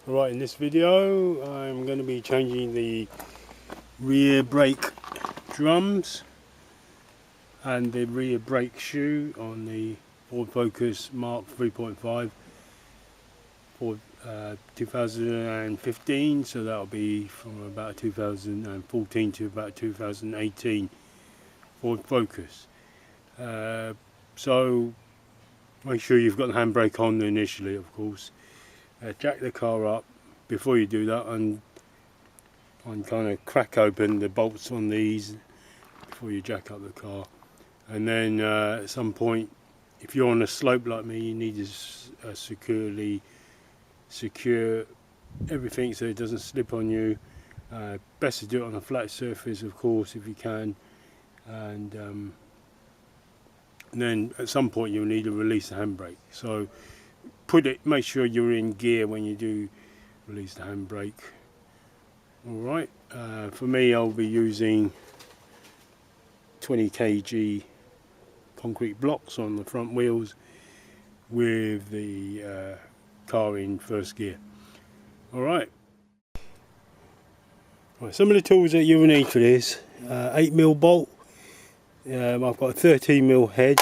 Alright, in this video I'm going to be changing the rear brake drums and the rear brake shoe on the Ford Focus Mark 3.5 for 2015, so that'll be from about 2014 to about 2018 Ford Focus. So make sure you've got the handbrake on initially, of course. Jack the car up before you do that, and kind of crack open the bolts on these before you jack up the car. And then at some point, if you're on a slope like me, you need to secure everything so it doesn't slip on you. Best to do it on a flat surface, of course, if you can. And then at some point you'll need to release the handbrake. So make sure you're in gear when you do release the handbrake. Alright, for me I'll be using 20 kg concrete blocks on the front wheels with the car in first gear. Alright, some of the tools that you'll need for this: 8mm bolt, I've got a 13mm head,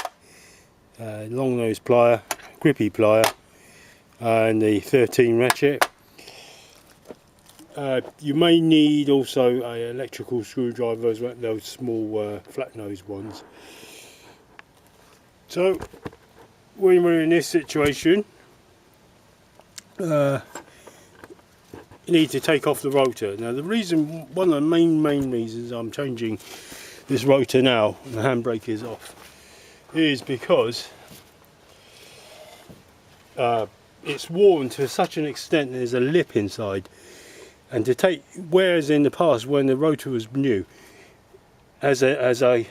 long nose plier, grippy plier, and the 13 ratchet. You may need also a electrical screwdriver as well, those small flat nose ones. So when we're in this situation, you need to take off the rotor. Now one of the main reasons I'm changing this rotor now and the handbrake is off is because it's worn to such an extent there's a lip inside, and whereas in the past when the rotor was new, as I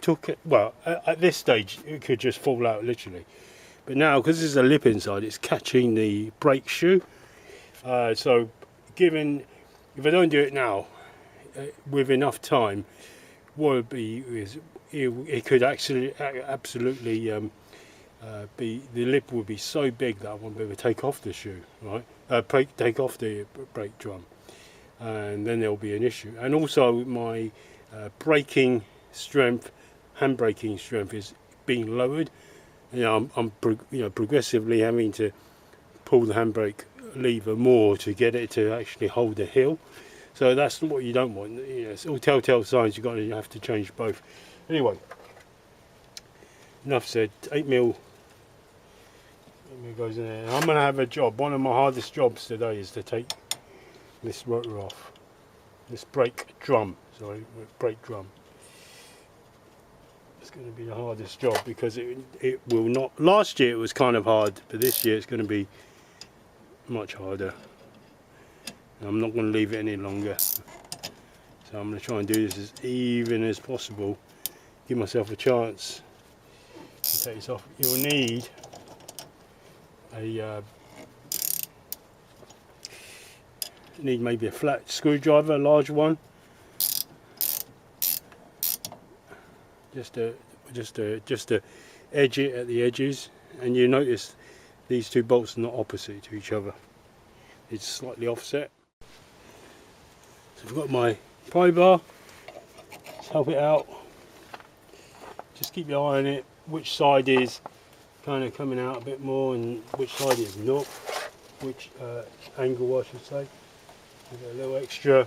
took it, well, at this stage it could just fall out literally, but now because there's a lip inside, it's catching the brake shoe. So if I don't do it now with enough time, what would be is it could actually absolutely the lip would be so big that I won't be able to take off the shoe, right? Take off the brake drum, and then there'll be an issue. And also my braking strength, handbraking strength, is being lowered. I'm progressively having to pull the handbrake lever more to get it to actually hold the hill. So that's what you don't want. It's all telltale signs you have to change both. Anyway, enough said. 8mm goes in there. I'm going to have a job. One of my hardest jobs today is to take this rotor off. This brake drum. Brake drum. It's going to be the hardest job because it will not. Last year it was kind of hard, but this year it's going to be much harder. I'm not going to leave it any longer. So I'm going to try and do this as even as possible. Give myself a chance to take this off. You'll need maybe a flat screwdriver, a large one, just to edge it at the edges. And you notice these two bolts are not opposite to each other, it's slightly offset. So I've got my pry bar. Let's help it out. Just keep your eye on it, which side is kind of coming out a bit more and which side is not, which angle I should say. Give it a little extra.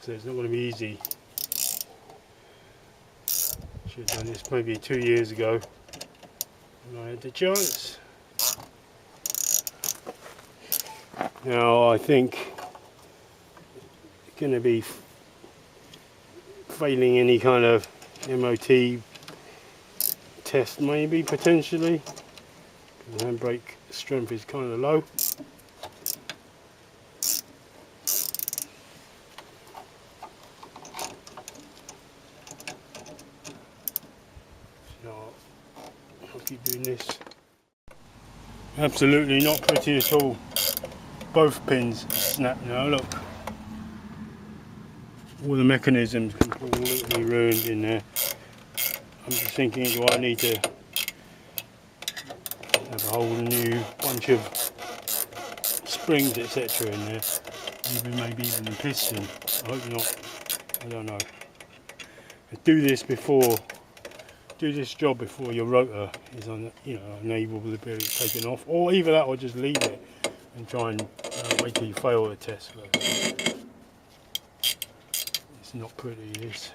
So it's not going to be easy. Should have done this maybe 2 years ago when I had the chance. Now I think it's going to be failing any kind of MOT test, maybe, potentially. The handbrake strength is kind of low. So I'll keep doing this. Absolutely not pretty at all. Both pins snap now, look. All the mechanisms completely ruined in there. I'm just thinking, do I need to have a whole new bunch of springs etc. in there, even maybe even the piston. I hope not. I don't know. But do this job before your rotor is unable to be taken off, or either that or just leave it and try and wait till you fail the test. It's not pretty, this.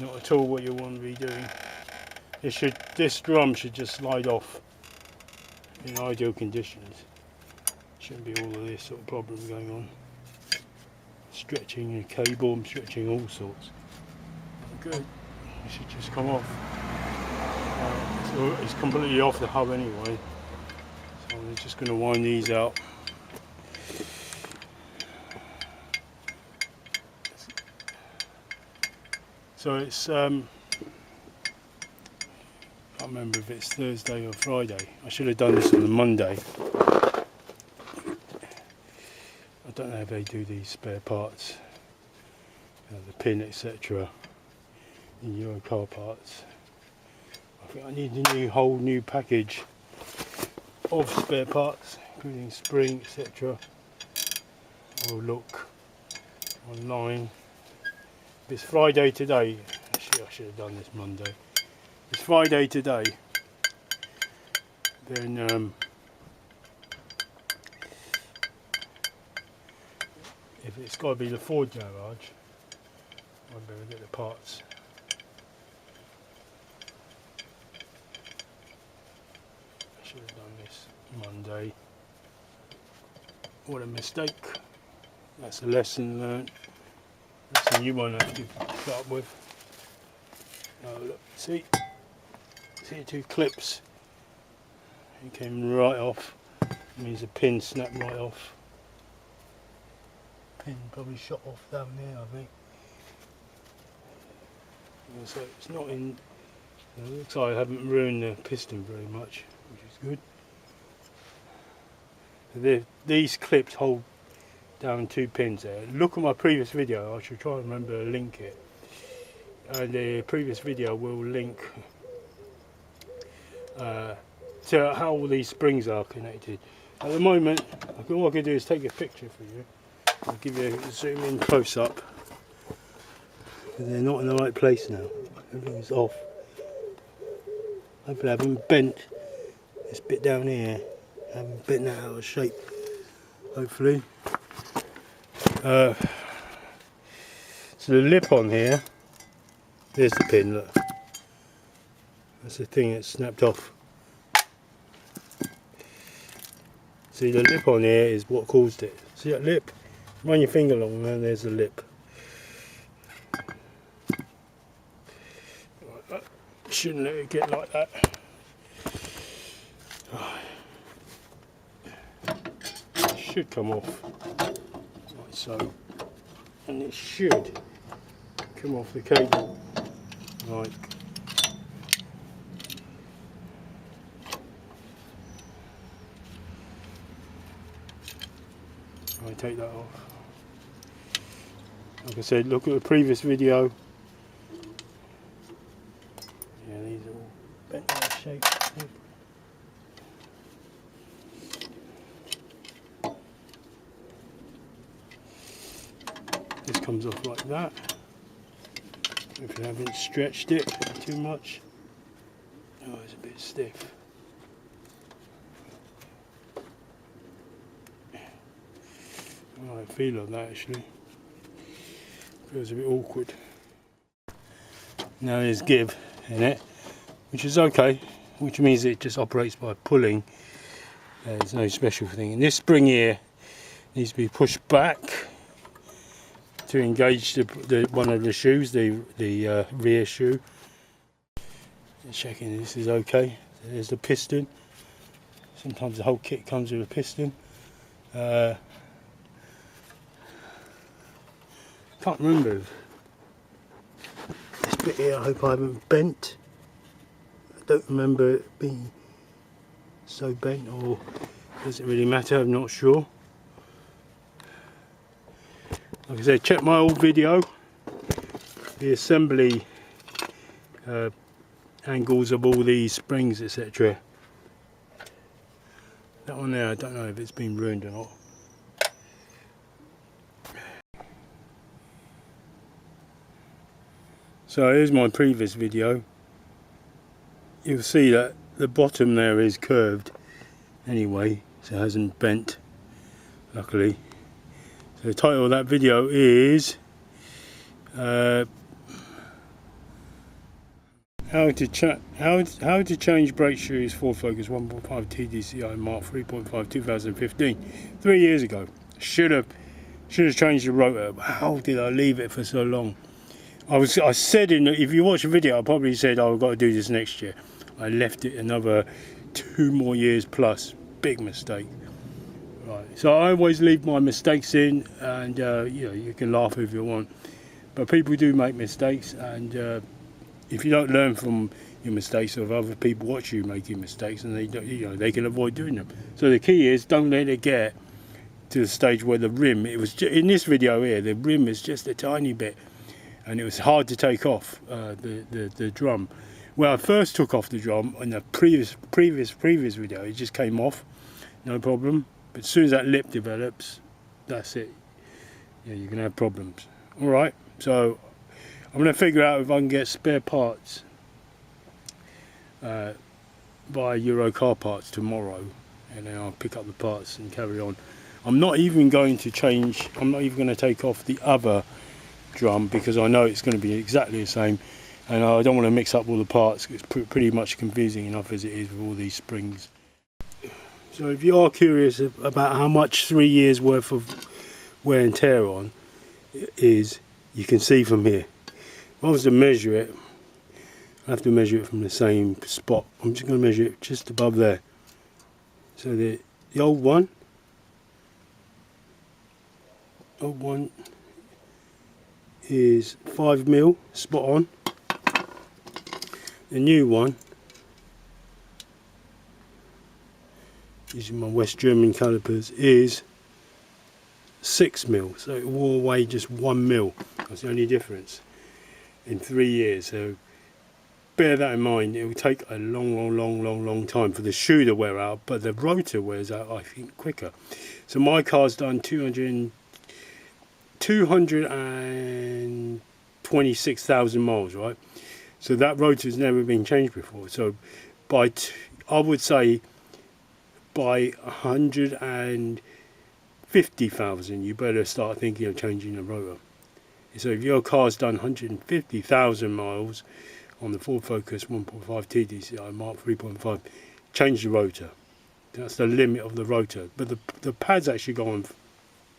Not at all what you want to be doing. This drum should just slide off in ideal conditions. Shouldn't be all of this sort of problem going on. Stretching a cable, I'm stretching all sorts. Good. It should just come off. So it's completely off the hub anyway. So I'm just going to wind these out. So it's I can't remember if it's Thursday or Friday. I should have done this on a Monday. I don't know if they do these spare parts, the pin etc. in Euro car parts. I think I need a whole new package of spare parts, including spring etc. I'll look online. If it's Friday today, actually I should have done this Monday. If it's Friday today, then if it's got to be the Ford garage, I'd better get the parts. I should have done this Monday. What a mistake. That's a lesson learned. That's a new one I have to put up with. Oh look, see the two clips? It came right off. It means the pin snapped right off. Pin probably shot off down there, I think. So it's not in. It looks like I haven't ruined the piston very much, which is good. These clips hold down two pins there. Look at my previous video. I should try and remember to link it. And the previous video will link to how all these springs are connected. At the moment, all I can do is take a picture for you. I'll give you a zoom in close up. But they're not in the right place now. Everything's off. Hopefully I haven't bent this bit down here. I haven't bent that out of shape. Hopefully. So the lip on here, there's the pin, look. That's the thing that snapped off. See, the lip on here is what caused it. See that lip? Run your finger along there, there's the lip. Shouldn't let it get like that. It should come off like so, and it should come off the cable like I take that off. Like I said, look at the previous video. Yeah, these are all bent out of shape. This comes off like that. If you haven't stretched it too much. Oh, it's a bit stiff. Oh, I feel on that actually. Feels a bit awkward. Now there's give in it, which is okay, which means it just operates by pulling. There's no special thing. And this spring here needs to be pushed back to engage one of the shoes, the rear shoe. Just checking this is okay. There's the piston. Sometimes the whole kit comes with a piston. Can't remember this bit here. I hope I haven't bent. I don't remember it being so bent, or does it really matter? I'm not sure. Like I said, check my old video, the assembly angles of all these springs etc. That one there, I don't know if it's been ruined or not. So here's my previous video. You'll see that the bottom there is curved anyway, so it hasn't bent, luckily. So the title of that video is how to change brake shoes Ford Focus 1.5 TDCI Mark 3.5 2015. 3 years ago. Should have changed the rotor. How did I leave it for so long? I said if you watch the video, I probably said, oh, I've got to do this next year. I left it another 2 more years plus. Big mistake. Right. So I always leave my mistakes in, and you know, you can laugh if you want, but people do make mistakes, and if you don't learn from your mistakes, or other people watch you making mistakes, and they don't, you know, they can avoid doing them. So the key is, don't let it get to the stage where the rim, it was in this video here, the rim is just a tiny bit, and it was hard to take off the drum. When I first took off the drum in the previous video, it just came off, no problem. But as soon as that lip develops, that's it. Yeah, you're gonna have problems. All right, so I'm gonna figure out if I can get spare parts via Euro Car Parts tomorrow, and then I'll pick up the parts and carry on. I'm not even going to change. I'm not even going to take off the other drum, because I know it's going to be exactly the same, and I don't want to mix up all the parts. It's pretty much confusing enough as it is with all these springs. So if you are curious about how much 3 years worth of wear and tear on is, you can see from here. If I was to measure it, I have to measure it from the same spot. I'm just going to measure it just above there. So the old one is 5mm, spot on. The new one, using my West German calipers, is 6mm, so it wore away just 1mm. That's the only difference in 3 years. So bear that in mind. It will take a long time for the shoe to wear out, but the rotor wears out, I think, quicker. So my car's done 226,000 miles, right? So that rotor's never been changed before. So I would say by 150,000, you better start thinking of changing the rotor. So if your car's done 150,000 miles on the Ford Focus 1.5 TDCI Mark 3.5, change the rotor. That's the limit of the rotor. But the pads actually go on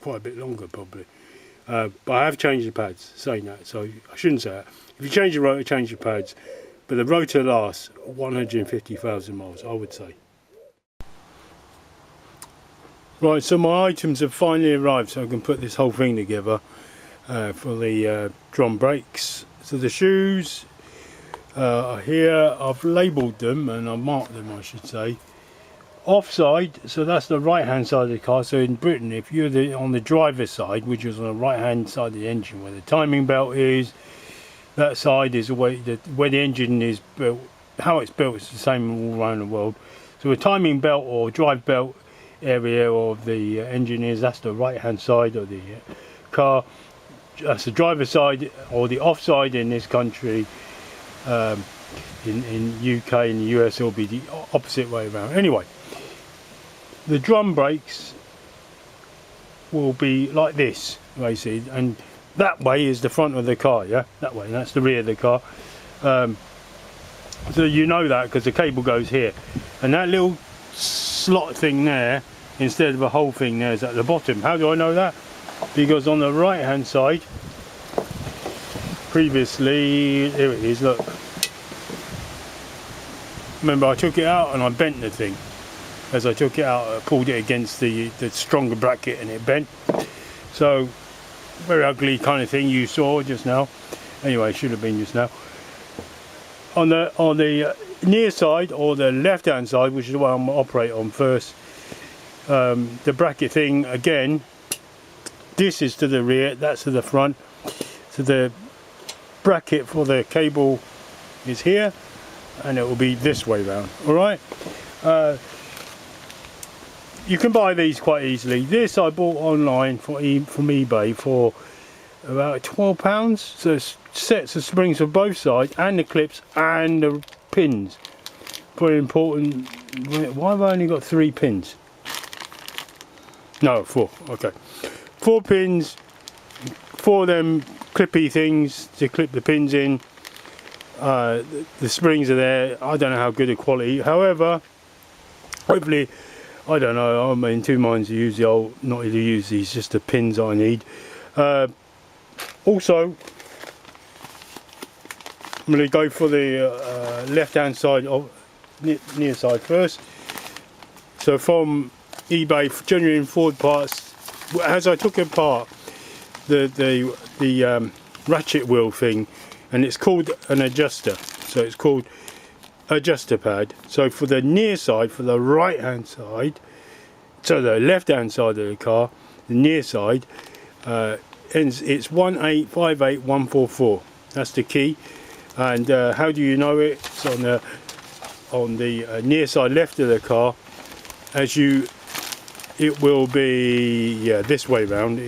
quite a bit longer, probably. But I have changed the pads, saying that, so I shouldn't say that. If you change the rotor, change the pads. But the rotor lasts 150,000 miles, I would say. Right, so my items have finally arrived, so I can put this whole thing together for the drum brakes. So the shoes are here. I've labelled them, and I've marked them, I should say. Offside, so that's the right hand side of the car. So in Britain, if you're on the driver's side, which is on the right hand side of the engine where the timing belt is, that side is where the engine is built. How it's built is the same all around the world. So a timing belt or drive belt area of the engine that's the right hand side of the car. That's the driver's side, or the offside in this country. In UK and the US, it'll be the opposite way around. Anyway, the drum brakes will be like this, basically, and that way is the front of the car, yeah, that way, and that's the rear of the car. So you know that because the cable goes here, and that little slot thing there, instead of a whole thing there, is at the bottom. How do I know that? Because on the right hand side, previously, here it is, look. Remember, I took it out and I bent the thing. As I took it out, I pulled it against the stronger bracket and it bent. So, very ugly kind of thing you saw just now. Anyway, it should have been just now. On the near side, or the left hand side, which is the one I'm going to operate on first, the bracket thing, again, this is to the rear, that's to the front. So the bracket for the cable is here, and it will be this way round. All right. you can buy these quite easily. This I bought online from eBay for about £12. So it's sets of springs for both sides, and the clips and the pins. Very important. Why have I only got 3 pins? No, 4. Okay, 4 pins. 4 of them clippy things to clip the pins in. The springs are there. I don't know how good a quality. However, hopefully, I don't know. I'm in 2 minds to use the old, not to use these, just the pins I need. Also, I'm going to go for the left-hand side of near side first. So from eBay, genuine Ford parts. As I took apart the ratchet wheel thing, and it's called an adjuster. So it's called adjuster pad. So for the near side, for the right hand side, so the left hand side of the car, the near side, it's 1858144. That's the key. And how do you know it? It's on the near side left of the car. It will be this way round.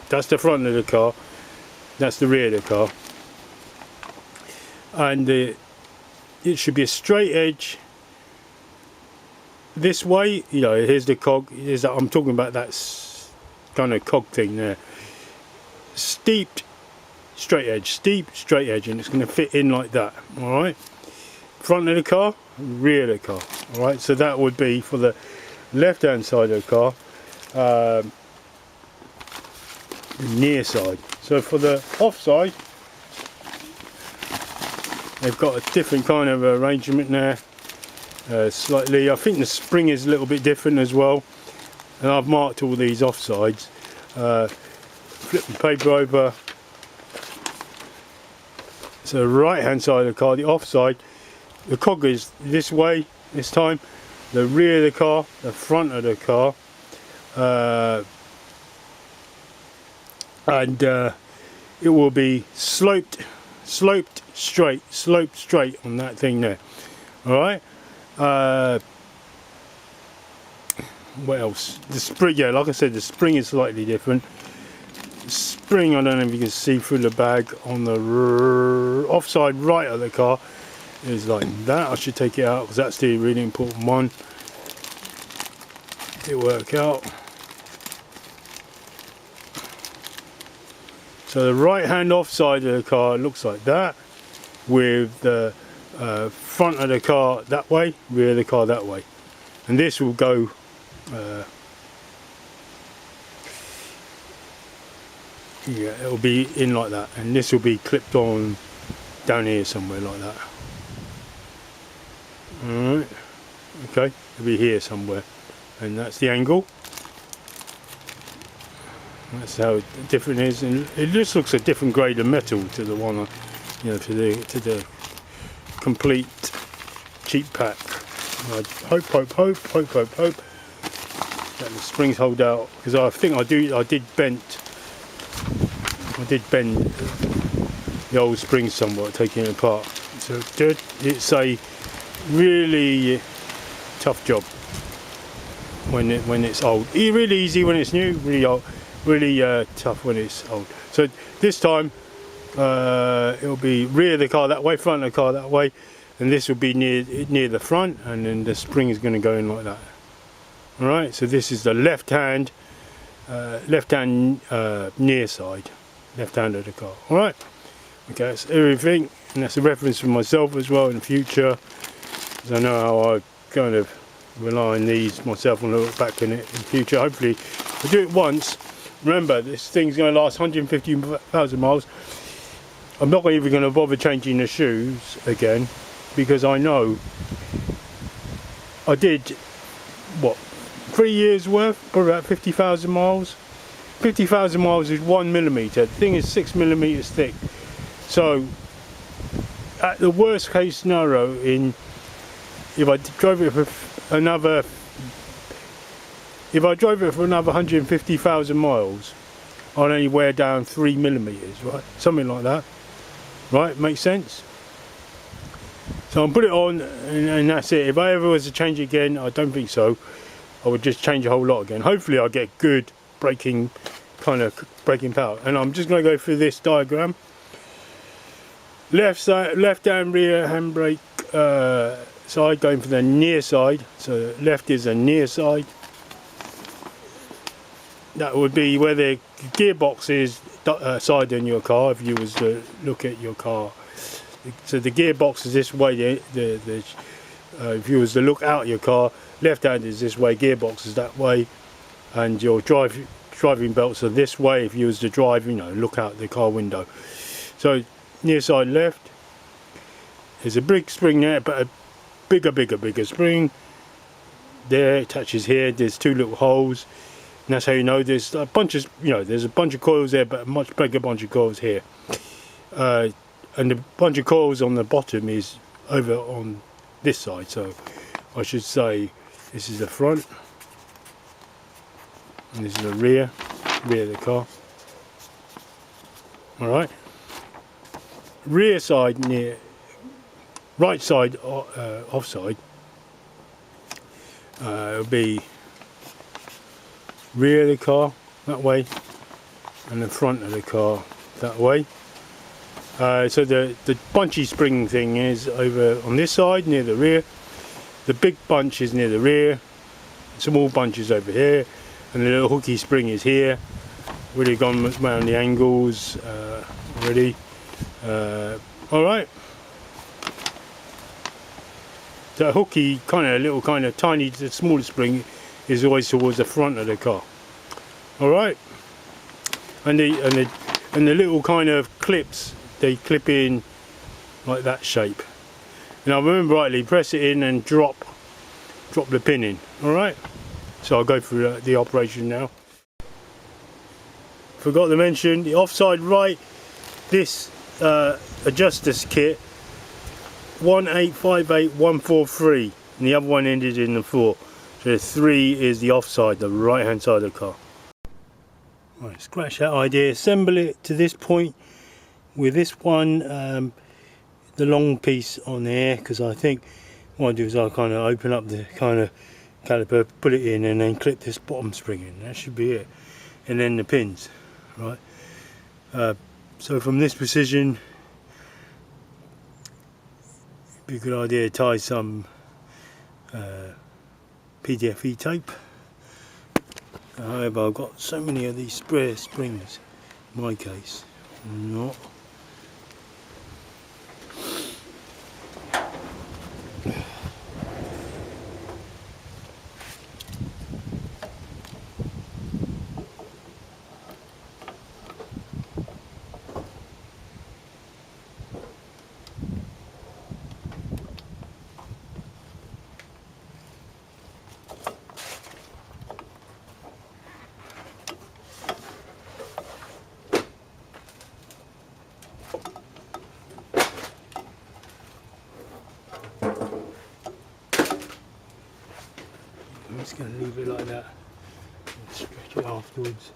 That's the front of the car. That's the rear of the car. And it should be a straight edge this way. You know, here's the cog. I'm talking about that kind of cog thing there. Steep straight edge, and it's going to fit in like that. All right, front of the car, rear of the car. All right, so that would be for the left hand side of the car, the near side. So for the off side, they've got a different kind of arrangement there. Slightly, I think the spring is a little bit different as well, and I've marked all these off sides. Flip the paper over. So the right hand side of the car, the off side, the cog is this way this time. The rear of the car, the front of the car, and it will be sloped straight on that thing there. All right. What else? The spring, yeah, like I said, the spring is slightly different. Spring, I don't know if you can see through the bag, on the offside right of the car is like that. I should take it out because that's the really important one. It work out. So the right hand offside of the car looks like that, with the front of the car that way, rear of the car that way, and this will go yeah, it'll be in like that, and this will be clipped on down here somewhere like that. Alright, okay, it'll be here somewhere, and that's the angle. That's how different it is, and it just looks a different grade of metal to the one, you know, to the complete cheap pack. I hope that the springs hold out, because I think I did bend the old springs somewhat, taking it apart. So it's a really tough job when it's old. Really easy when it's new, really old, really tough when it's old. So this time it'll be rear of the car that way, front of the car that way, and this will be near the front, and then the spring is going to go in like that. All right, so this is the left hand near side, left hand of the car. All right, okay, that's everything, and that's a reference for myself as well in the future, because I know how I kind of rely on these myself when I look back in it in the future. Hopefully, if I do it once. Remember, this thing's going to last 150,000 miles. I'm not even going to bother changing the shoes again, because I know I did, what, 3 years worth, probably about 50,000 miles. 50,000 miles is 1 millimetre. The thing is 6 millimetres thick. So, at the worst case scenario, if I drove it for another 150,000 miles, I'd only wear down 3 millimetres, right? Something like that. Right? Makes sense? So I'll put it on, and that's it. If I ever was to change again, I don't think so. I would just change the whole lot again. Hopefully I get good braking power. And I'm just going to go through this diagram. Left side, left and rear handbrake side going for the near side. So left is the near side. That would be where the gearbox is side in your car. If you was to look at your car, so the gearbox is this way. If you was to look out your car, left hand is this way, gearbox is that way, and your driving belts are this way. If you was to drive, you know, look out the car window. So near side left. There's a big spring there, but a bigger spring. There, it attaches here. There's two little holes. And that's how you know there's a bunch of, there's a bunch of coils there, but a much bigger bunch of coils here. And the bunch of coils on the bottom is over on this side. So I should say this is the front, and this is the rear of the car. All right. Rear side near, right side offside. It'll be rear of the car that way, and the front of the car that way. So the bunchy spring thing is over on this side near the rear. The big bunch is near the rear. Small bunch is over here, and the little hooky spring is here. Really gone around the angles already. All right. The hooky little tiny, the smaller spring is always towards the front of the car. All right, and the little kind of clips, they clip in like that shape. And I remember rightly, press it in and drop the pin in. All right. So I'll go through the operation now. Forgot to mention the offside right. This adjuster's kit 1858143, and the other one ended in the 4. So the 3 is the offside, the right hand side of the car. Right, scratch that idea, assemble it to this point with this one, the long piece on there, because I think what I do is I'll kind of open up the caliper, put it in, and then clip this bottom spring in. That should be it. And then the pins, right? So from this position, it'd be a good idea to tie some PDFE tape. However, I've got so many of these spare springs, in my case, not. I'm just going to leave it like that and stretch it afterwards.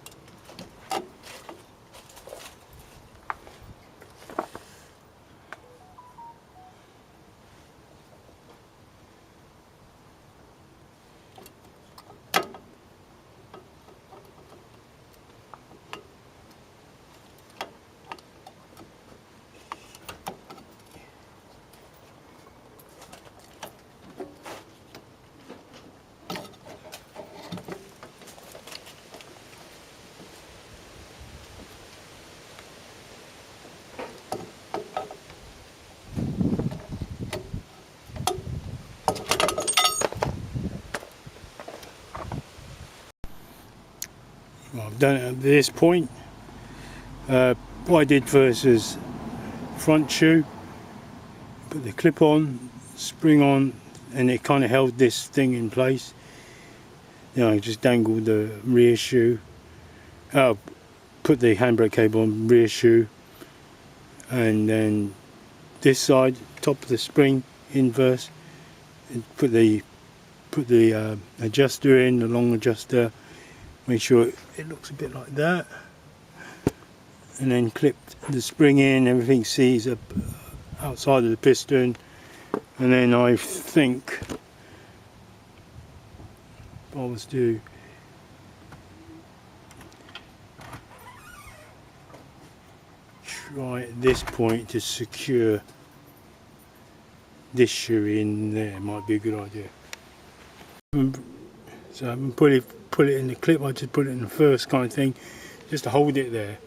Well, I've done it at this point. What I did first is front shoe, put the clip on, spring on, and it kind of held this thing in place. Then I just dangled the rear shoe, put the handbrake cable on rear shoe, and then this side, top of the spring in first, and put the adjuster in, the long adjuster. Make sure it looks a bit like that, and then clipped the spring in. Everything sees up outside of the piston, and then I think I was to try at this point to secure this shoe in there, might be a good idea. So I haven't put it in the clip, I just put it in the first kind of thing, just to hold it there.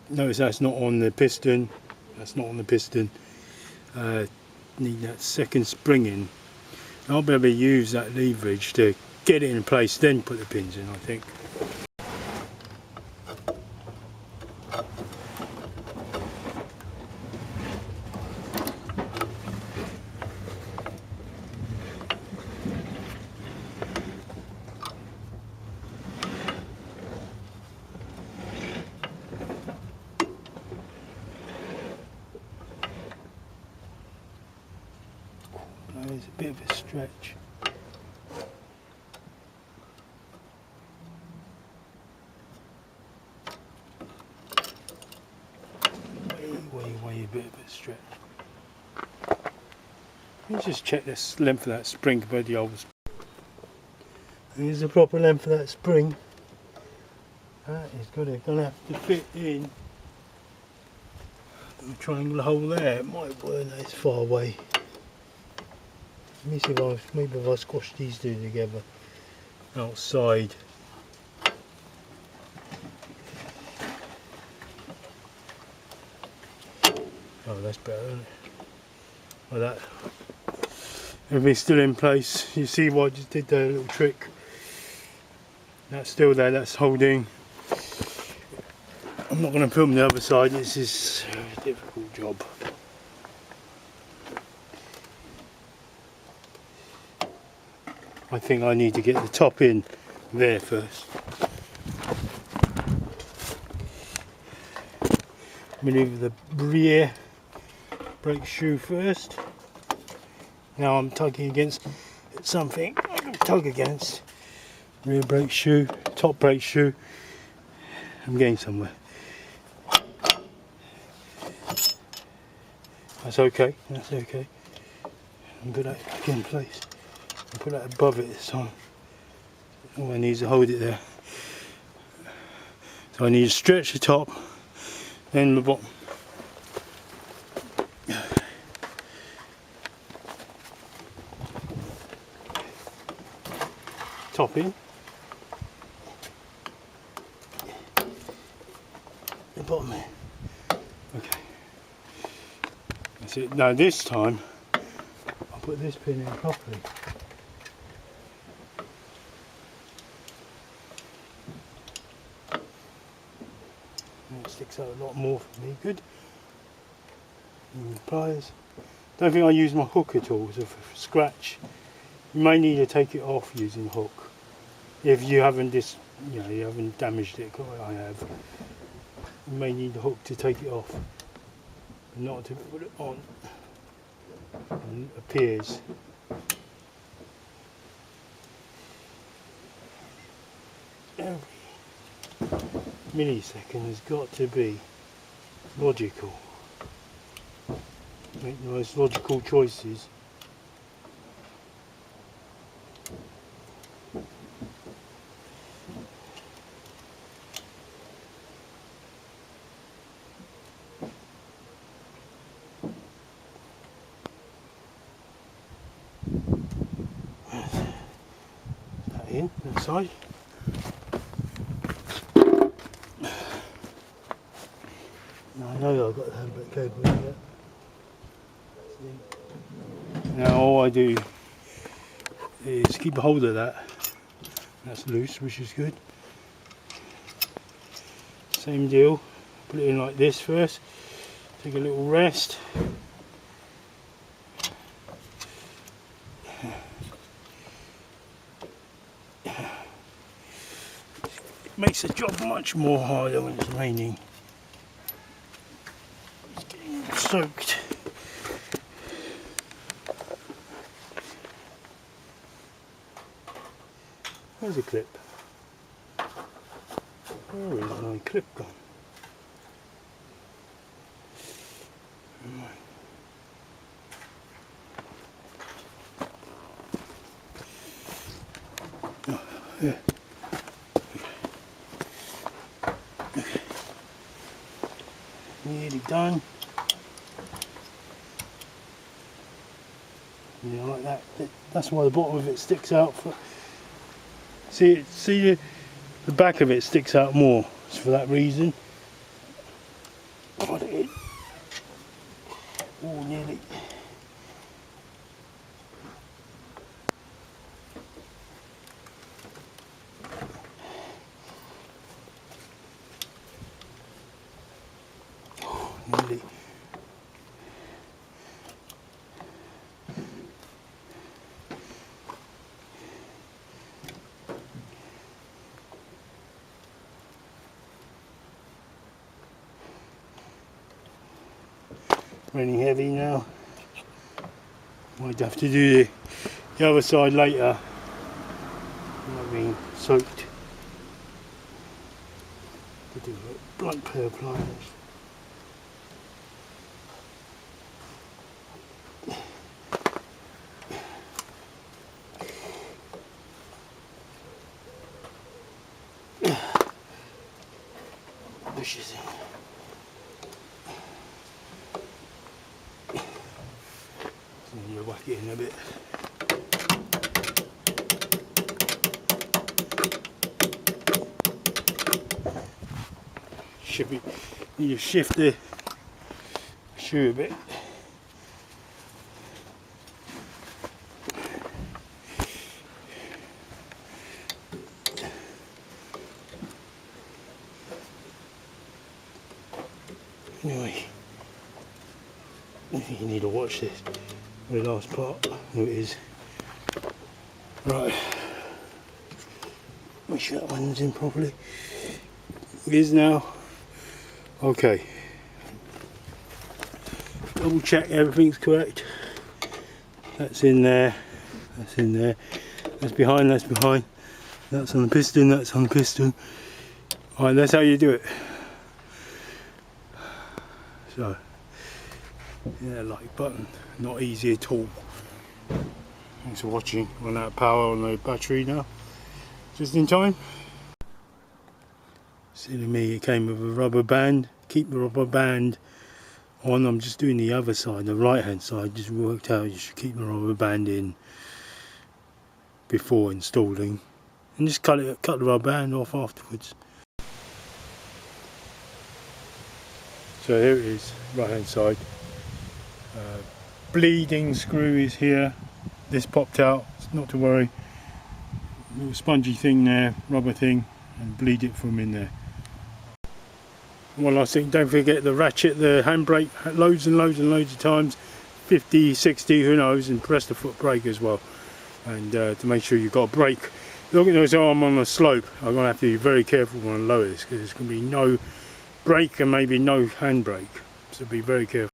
Notice that's not on the piston, that's not on the piston. Need that second spring in. I'll be able to use that leverage to get it in place, then put the pins in, I think. There's a bit of a stretch. Way a bit of a stretch. Let's just check this length of that spring compared to the old spring. Here's the proper length of that spring. That is gonna have to fit in the triangle hole there. It might work, it's far away. Let me see if maybe if I squash these two together outside. Oh, that's better, isn't it? Like that. Everything's still in place. You see what I just did there, a little trick. That's still there, that's holding. I'm not going to film the other side, this is a difficult job. I think I need to get the top in there first. I'm going to leave the rear brake shoe first. Now I'm tugging against something I can tug against. Rear brake shoe, top brake shoe. I'm getting somewhere. That's okay, that's okay. And put that back in place. And put that above it this time. All I need is to hold it there. So I need to stretch the top, then the bottom. Top in. The bottom in. Okay. That's it. Now this time I'll put this pin in properly. It sticks out a lot more for me. Good. And pliers. Don't think I use my hook at all, so for scratch. You may need to take it off using the hook if you haven't you haven't damaged it. I have. You may need the hook to take it off, but not to put it on. And it appears. Every millisecond has got to be logical. Make the most logical choices. That in, that side. I know I've got the handbrake cable in there. Now all I do is keep a hold of that. That's loose, which is good. Same deal. Put it in like this first. Take a little rest. It makes the job much more harder when it's raining. It's getting soaked. Where's the clip? Where is my clip gone? Yeah. Nearly done. Yeah, like that. That's why the bottom of it sticks out. See the back of it sticks out more. It's for that reason. Put it in. Oh, nearly. Oh, nearly. Running heavy now. Might have to do the other side later. Not being soaked. To do a blunt pair of pliers. Bushes in. You whack it in a bit. Should be, you shift the shoe a bit. Anyway, I think you need to watch this. The last part, there it is. Right, make sure that one's in properly. It is now. Okay. Double check everything's correct. That's in there. That's in there. That's behind. That's behind. That's on the piston. That's on the piston. Alright, that's how you do it. So, yeah, like button. Not easy at all. Thanks for watching. Run out of power on the battery now. Just in time. Silly me, it came with a rubber band. Keep the rubber band on. I'm just doing the other side, the right hand side. Just worked out you should keep the rubber band in before installing. And just cut the rubber band off afterwards. So here it is, right hand side. Bleeding screw is here. This popped out, not to worry. Little spongy thing there, rubber thing, and bleed it from in there. One last thing, don't forget the ratchet, the handbrake, loads and loads and loads of times, 50, 60, who knows, and press the foot brake as well. And to make sure you've got a brake. Look at this arm on the slope. I'm going to have to be very careful when I lower this because there's going to be no brake and maybe no handbrake. So be very careful.